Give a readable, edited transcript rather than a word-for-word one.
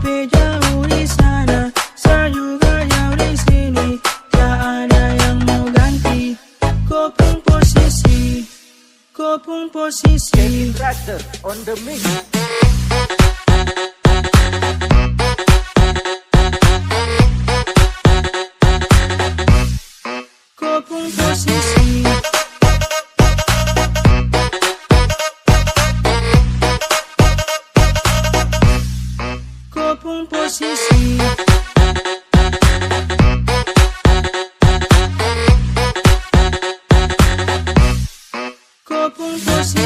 Tapi jauh di sana, saya juga jauh di sini. Tak ada yang mau ganti. Kau pun posisi, kau pun posisi. Tractor on the mix. Kau pun posisi. Kau pun posisi.